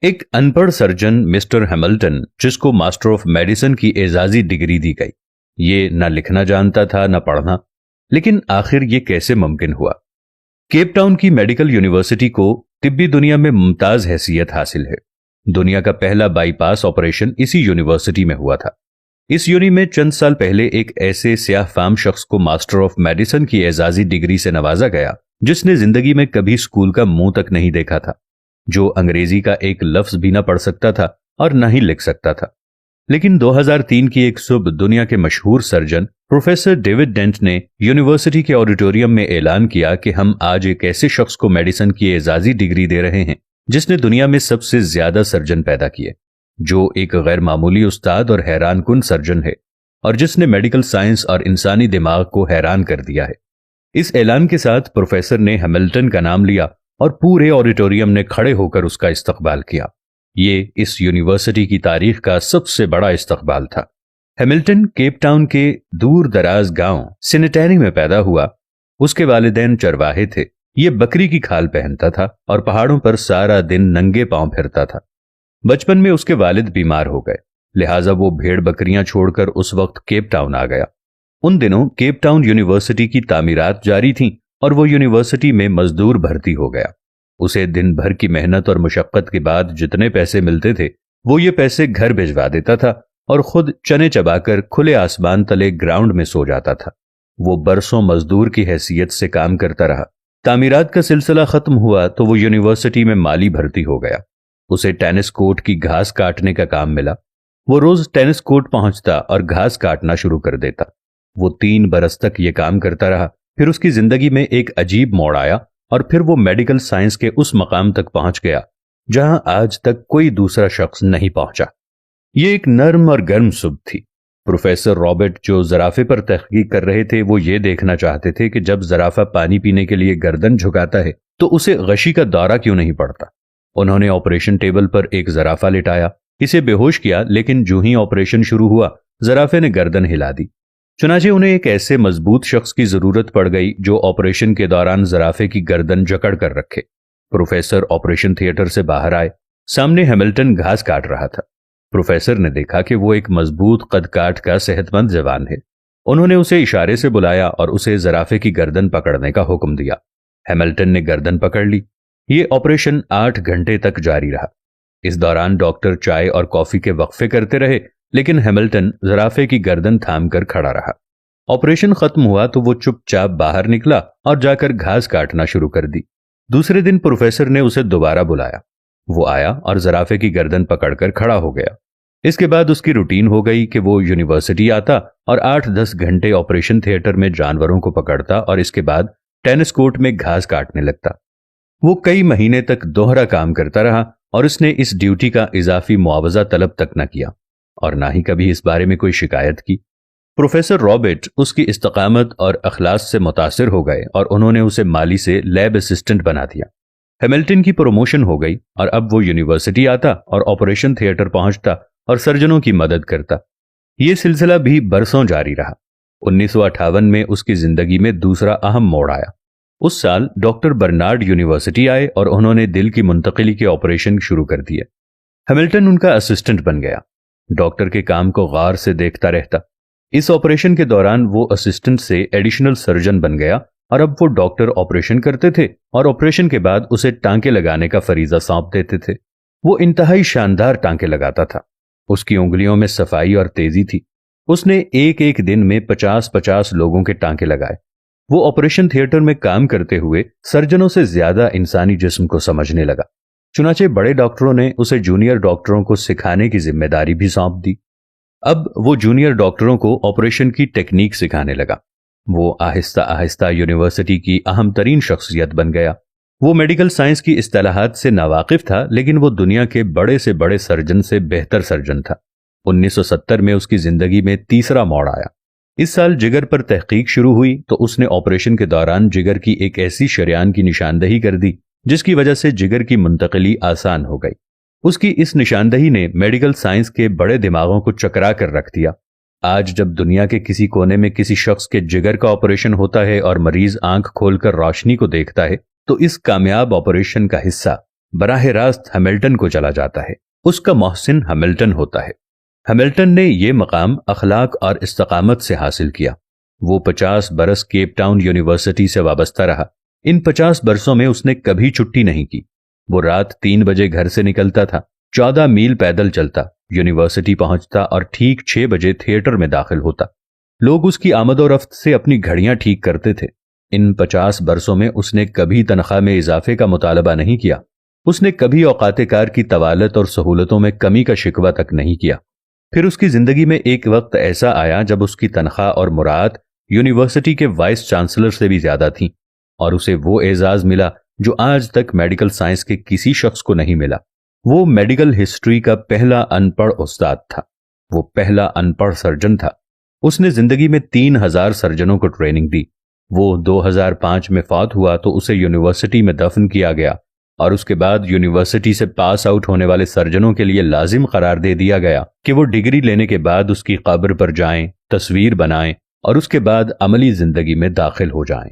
ایک अनपढ़ surgeon mister Hamilton, जिसको मास्टर ऑफ मेडिसिन की एजाजी डिग्री दी गई, ये ना लिखना जानता था ना पढ़ना। लेकिन आखिर ये कैसे मुमकिन हुआ? केप टाउन की मेडिकल यूनिवर्सिटी को तिब्बी दुनिया में मुमताज हैसियत हासिल है। दुनिया का पहला बाईपास ऑपरेशन इसी यूनिवर्सिटी में हुआ था। इस यूनि में चंद साल पहले एक ऐसे स्याह फाम शख्स को मास्टर ऑफ मेडिसिन की एजाजी डिग्री से नवाजा गया जिसने जिंदगी में कभी स्कूल का मुंह तक नहीं देखा था, जो अंग्रेजी का एक लफ्ज भी ना पढ़ सकता था और ना ही लिख सकता था। लेकिन 2003 की एक सुबह दुनिया के मशहूर सर्जन प्रोफेसर डेविड डेंट ने यूनिवर्सिटी के ऑडिटोरियम में ऐलान किया कि हम आज एक ऐसे शख्स को मेडिसिन की एजाजी डिग्री दे रहे हैं जिसने दुनिया में सबसे ज्यादा सर्जन पैदा किए, जो एक गैर मामूली उस्ताद और हैरान कुन सर्जन है और जिसने मेडिकल साइंस और इंसानी दिमाग को हैरान कर दिया है। इस ऐलान के साथ प्रोफेसर ने हैमिल्टन का नाम लिया और पूरे ऑडिटोरियम ने खड़े होकर उसका इस्तकबाल किया। ये इस यूनिवर्सिटी की तारीख का सबसे बड़ा इस्तकबाल था। हैमिल्टन केप टाउन के दूर दराज गांव सिनेटैनी में पैदा हुआ। उसके वालिदैन चरवाहे थे। ये बकरी की खाल पहनता था और पहाड़ों पर सारा दिन नंगे पांव फिरता था। बचपन में उसके वालिद बीमार हो गए, लिहाजा वो भेड़ बकरियां छोड़कर उस वक्त केप टाउन आ गया। उन दिनों केप टाउन यूनिवर्सिटी की तामीरात जारी थीं और वो यूनिवर्सिटी में मजदूर भर्ती हो गया। उसे दिन भर की मेहनत और मुशक्कत के बाद जितने पैसे मिलते थे वो ये पैसे घर भिजवा देता था और खुद चने चबाकर खुले आसमान तले ग्राउंड में सो जाता था। वो बरसों मजदूर की हैसियत से काम करता रहा। तामीरात का सिलसिला खत्म हुआ तो वो यूनिवर्सिटी में माली भर्ती हो गया। उसे टेनिस कोर्ट की घास काटने का काम मिला। वो रोज टेनिस कोर्ट पहुंचता और घास काटना शुरू कर देता। वो 3 बरस तक ये काम करता रहा। फिर उसकी जिंदगी में एक अजीब मोड़ आया और फिर वो मेडिकल साइंस के उस मकाम तक पहुंच गया जहां आज तक कोई दूसरा शख्स नहीं पहुंचा। ये एक नर्म और गर्म सुबह थी। प्रोफेसर रॉबर्ट, जो जराफे पर तहकीक कर रहे थे, वो ये देखना चाहते थे कि जब जराफा पानी पीने के लिए गर्दन झुकाता है तो उसे गशी का दौरा क्यों नहीं पड़ता। उन्होंने ऑपरेशन टेबल पर एक जराफा लिटाया, इसे बेहोश किया, लेकिन जो ही ऑपरेशन शुरू हुआ जराफे ने गर्दन हिला दी। चुनाचे उन्हें एक ऐसे मजबूत शख्स की जरूरत पड़ गई जो ऑपरेशन के दौरान जराफे की गर्दन जकड़ कर रखे। प्रोफेसर ऑपरेशन थिएटर से बाहर आए। सामने हैमिल्टन घास काट रहा था। प्रोफेसर ने देखा कि वो एक मजबूत कद काठ का सेहतमंद जवान है। उन्होंने उसे इशारे से बुलाया और उसे जराफे की गर्दन पकड़ने का हुक्म दिया। हैमिल्टन ने गर्दन पकड़ ली। ये ऑपरेशन 8 घंटे तक जारी रहा। इस दौरान डॉक्टर चाय और कॉफी के वक्फे करते रहे, लेकिन हैमिल्टन जराफे की गर्दन थाम कर खड़ा रहा। ऑपरेशन खत्म हुआ तो वो चुपचाप बाहर निकला और जाकर घास काटना शुरू कर दी। दूसरे दिन प्रोफेसर ने उसे दोबारा बुलाया। वो आया और जराफे की गर्दन पकड़कर खड़ा हो गया। इसके बाद उसकी रूटीन हो गई कि वो यूनिवर्सिटी आता और 8-10 घंटे ऑपरेशन थिएटर में जानवरों को पकड़ता और इसके बाद टेनिस कोर्ट में घास काटने लगता। वो कई महीने तक दोहरा काम करता रहा और उसने इस ड्यूटी का इजाफी मुआवजा तलब तक न किया और ना ही कभी इस बारे में कोई शिकायत की। प्रोफेसर रॉबर्ट उसकी इस्तकामत और अखलास से मुतासिर हो गए और उन्होंने उसे माली से लैब असिस्टेंट बना दिया। हैमिल्टन की प्रमोशन हो गई और अब वो यूनिवर्सिटी आता और ऑपरेशन थिएटर पहुंचता और सर्जनों की मदद करता। ये सिलसिला भी बरसों जारी रहा। 1958 में उसकी जिंदगी में दूसरा अहम मोड़ आया। उस साल डॉक्टर बर्नार्ड यूनिवर्सिटी आए और उन्होंने दिल की मुंतकिली के ऑपरेशन शुरू कर दिए। हैमिल्टन उनका असिस्टेंट बन गया। डॉक्टर के काम को गौर से देखता रहता। इस ऑपरेशन के दौरान वो असिस्टेंट से एडिशनल सर्जन बन गया और अब वो डॉक्टर ऑपरेशन करते थे और ऑपरेशन के बाद उसे टांके लगाने का फरीजा सौंप देते थे। वो इंतहाई शानदार टांके लगाता था। उसकी उंगलियों में सफाई और तेजी थी। उसने एक एक दिन में 50-50 लोगों के टांके लगाए। वो ऑपरेशन थिएटर में काम करते हुए सर्जनों से ज्यादा इंसानी जिस्म को समझने लगा। चुनाचे बड़े डॉक्टरों ने उसे जूनियर डॉक्टरों को सिखाने की जिम्मेदारी भी सौंप दी। अब वो जूनियर डॉक्टरों को ऑपरेशन की टेक्निक सिखाने लगा। वो आहिस्ता आहिस्ता यूनिवर्सिटी की अहम तरीन शख्सियत बन गया। वो मेडिकल साइंस की इस्तिलाहात से नावाकिफ था, लेकिन वो दुनिया के बड़े से बड़े सर्जन से बेहतर सर्जन था। 1970 में उसकी जिंदगी में तीसरा मोड़ आया। इस साल जिगर पर तहकीक शुरू हुई तो उसने ऑपरेशन के दौरान जिगर की एक ऐसी शरियान की निशानदही कर दी जिसकी वजह से जिगर की मुंतकिली आसान हो गई। उसकी इस निशानदही ने मेडिकल साइंस के बड़े दिमागों को चकरा कर रख दिया। आज जब दुनिया के किसी कोने में किसी शख्स के जिगर का ऑपरेशन होता है और मरीज आंख खोलकर रोशनी को देखता है तो इस कामयाब ऑपरेशन का हिस्सा براہ راست ہیملٹن کو چلا جاتا ہے۔ اس کا محسن ہیملٹن ہوتا ہے۔ ہیملٹن نے یہ مقام اخلاق اور استقامت سے حاصل کیا۔ وہ 50 برس کیپ ٹاؤن یونیورسٹی سے وابستہ رہا۔ ان 50 برسوں میں اس نے کبھی چھٹی نہیں کی۔ وہ رات 3 بجے گھر سے نکلتا تھا، 14 میل پیدل چلتا، یونیورسٹی پہنچتا اور ٹھیک 6 بجے تھیٹر میں داخل ہوتا۔ لوگ اس کی آمد و رفت سے اپنی گھڑیاں ٹھیک کرتے تھے۔ ان 50 برسوں میں اس نے کبھی تنخواہ میں اضافے کا مطالبہ نہیں کیا۔ اس نے کبھی اوقات کار کی طوالت اور سہولتوں میں کمی کا شکوہ تک نہیں کیا۔ پھر اس کی زندگی میں ایک وقت ایسا آیا جب اس کی تنخواہ اور مراعات یونیورسٹی کے وائس چانسلر سے بھی زیادہ تھیں، اور اسے وہ اعزاز ملا جو آج تک میڈیکل سائنس کے کسی شخص کو نہیں ملا۔ وہ میڈیکل ہسٹری کا پہلا ان پڑھ استاد تھا۔ وہ پہلا ان پڑھ سرجن تھا۔ اس نے زندگی میں 3000 سرجنوں کو ٹریننگ دی۔ وہ 2005 میں فوت ہوا تو اسے یونیورسٹی میں دفن کیا گیا، اور اس کے بعد یونیورسٹی سے پاس آؤٹ ہونے والے سرجنوں کے لیے لازم قرار دے دیا گیا کہ وہ ڈگری لینے کے بعد اس کی قبر پر جائیں، تصویر بنائیں اور اس کے بعد عملی زندگی میں داخل ہو جائیں۔